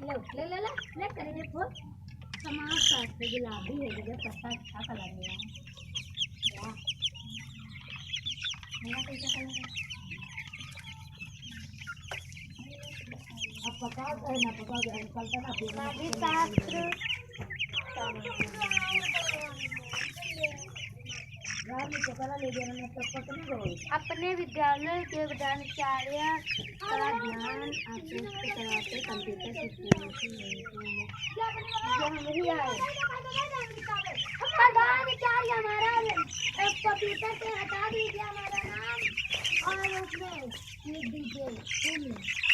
ले ले ले ले ले करेंगे फूल समाज शास्त्र गुलाबी है जब पत्ता अच्छा कलर है वाह मेरा कैसा कलर है अब पका है ना पका है चलता ना समाज शास्त्र अपने विद्यालय के प्राचार्य का ध्यान आकृष्ट कराते कंप्यूटर हमारा कंप्यूटर से हटा दीजिए हमारा नाम और उसमें लिख दीजिए